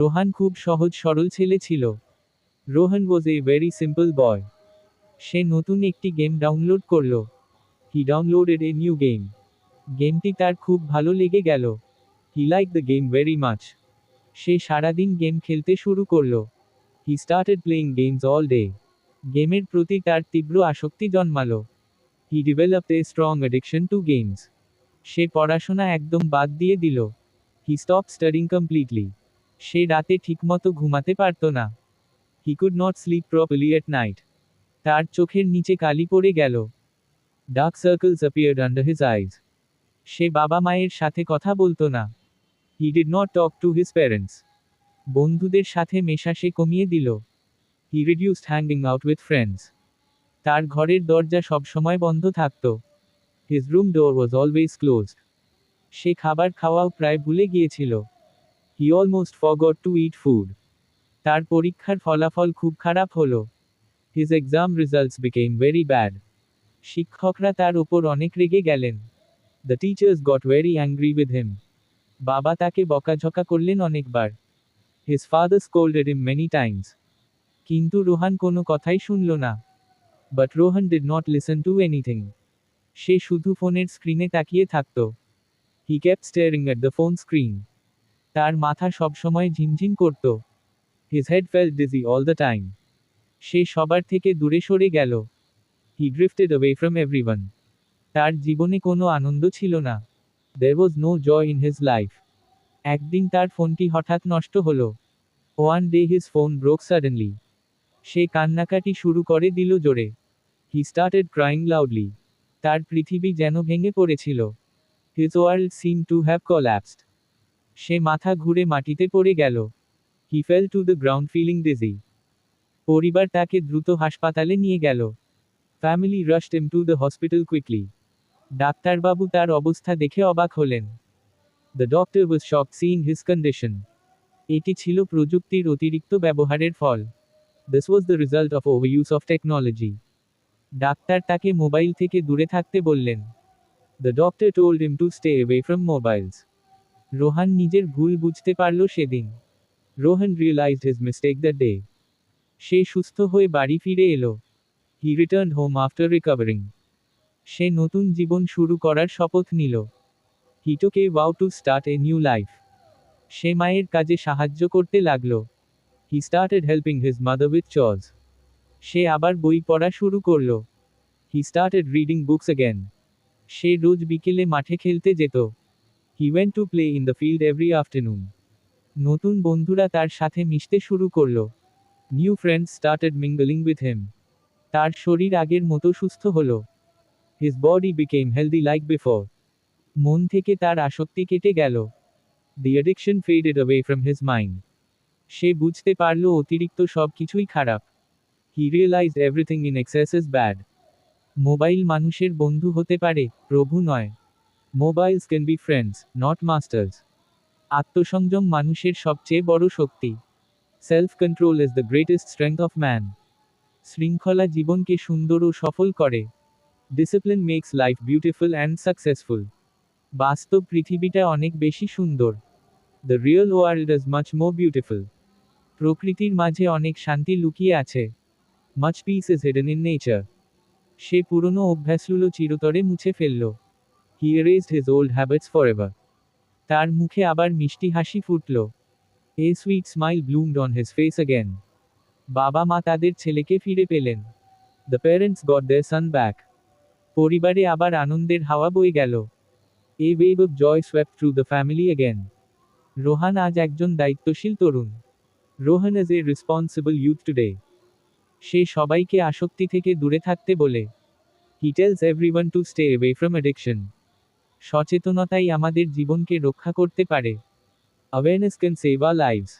রোহান খুব সহজ সরল ছেলে ছিল। Rohan was a very simple boy. সে নতুন একটি গেম ডাউনলোড করল। He downloaded a new game. গেমটি তার খুব ভালো লেগে গেল। He like the game very much. সে সারাদিন গেম খেলতে শুরু করল। He started playing games all day. গেমের প্রতি তার তীব্র আসক্তি জন্মালো। He developed a strong addiction to games. সে পড়াশোনা একদম বাদ দিয়ে দিল। He stop studying completely. সে রাতে ঠিকমতো ঘুমাতে পারত না। He could not sleep properly at night. তার চোখের নিচে কালি পড়ে গেল। Dark circles appeared under his eyes. সে বাবা মায়ের সাথে কথা বলতো না। He did not talk to his parents. বন্ধুদের সাথে মেশা সে কমিয়ে দিল। He reduced hanging out with friends. তার ঘরের দরজা সবসময় বন্ধ থাকত। His room door was always closed. সে খাবার খাওয়াও প্রায় ভুলে গিয়েছিল। He almost forgot to eat food. তার পরীক্ষার ফলাফল খুব খারাপ হলো। His exam results became very bad. শিক্ষকরা তার ওপর অনেক রেগে গেলেন। The teachers got very angry with him. বাবা তাকে বকাঝকা করলেন অনেকবার। His father scolded him many times. কিন্তু রোহান কোনো কথাই শুনল না। But Rohan did not listen to anything. সে শুধু ফোনের স্ক্রিনে তাকিয়ে থাকত। He kept staring at the phone screen. তার মাথা সবসময় ঝিমঝিম করত। His head felt dizzy all the time. সে সবার থেকে দূরে সরে গেল। He drifted away from everyone. তার জীবনে কোনো আনন্দ ছিল না। There was no joy in his life. একদিন তার ফোনটি হঠাৎ নষ্ট হলো। One day his phone broke suddenly. সে কান্নাকাটি শুরু করে দিল জোরে। He started crying loudly. তার পৃথিবী যেন ভেঙে পড়েছিল। His world seem to have collapsed. সে মাথা ঘুরে মাটিতে পড়ে গেল। হি fell to the ground feeling dizzy. পরিবার তাকে দ্রুত হাসপাতালে নিয়ে গেল। Family rushed him to the hospital quickly. ডাক্তারবাবু তার অবস্থা দেখে অবাক হলেন। The doctor was shocked seeing his condition. এটি ছিল প্রযুক্তির অতিরিক্ত ব্যবহারের ফল। This was the result of overuse of technology. Doctor তাকে মোবাইল থেকে দূরে থাকতে বললেন। The doctor told him to stay away from mobiles. Rohan নিজের ভুল বুঝতে পারল সেদিন। Rohan realised his mistake that day. সে সুস্থ হয়ে বাড়ি ফিরে এলো। He returned home after recovering. সে নতুন জীবন শুরু করার শপথ নিল। He took a vow to start a new life. সে মায়ের কাজে সাহায্য করতে লাগল। He started helping his mother with chores. সে আবার বই পড়া শুরু করল। He started reading books again. সে রোজ বিকেলে মাঠে খেলতে যেত। He went to play in the field every afternoon. নতুন বন্ধুরা তার সাথে মিশতে শুরু করল। New friends started mingling with him. তার শরীর আগের মতো সুস্থ হলো। His body became healthy like before. মন থেকে তার আসক্তি কেটে গেল। The addiction faded away from his mind. সে বুঝতে পারল অতিরিক্ত সব কিছুই খারাপ। He realised everything in excess is bad. Mobile মানুষের বন্ধু হতে পারে, প্রভু নয়। Mobiles can be friends, not masters. আত্মসংযম মানুষের সবচেয়ে বড় শক্তি। Self control is the greatest strength of man. শৃঙ্খলা জীবনকে সুন্দর ও সফল করে। Discipline makes life beautiful and successful. বাস্তব পৃথিবীটা অনেক বেশি সুন্দর। The real world is much more beautiful. প্রকৃতির মাঝে অনেক শান্তি লুকিয়ে আছে। Much peace is hidden in nature. সে পুরনো অভ্যাসগুলো চিরতরে মুছে ফেলল। He erased his old habits forever. তার মুখে আবার মিষ্টি হাসি ফুটল। A sweet smile bloomed on his face again. বাবা মা তাদের ছেলেকে ফিরে পেলেন। The parents got their son back. পরিবারে আবার আনন্দের হাওয়া বয়ে গেল। A wave of joy swept through the family again. Rohan আজ একজন দায়িত্বশীল তরুণ। Rohan is a responsible youth today. সে সবাইকে আসক্তি থেকে দূরে থাকতে বলে। He tells everyone to stay away from addiction. সচেতনতাই আমাদের জীবনকে রক্ষা করতে পারে। Awareness can save our lives.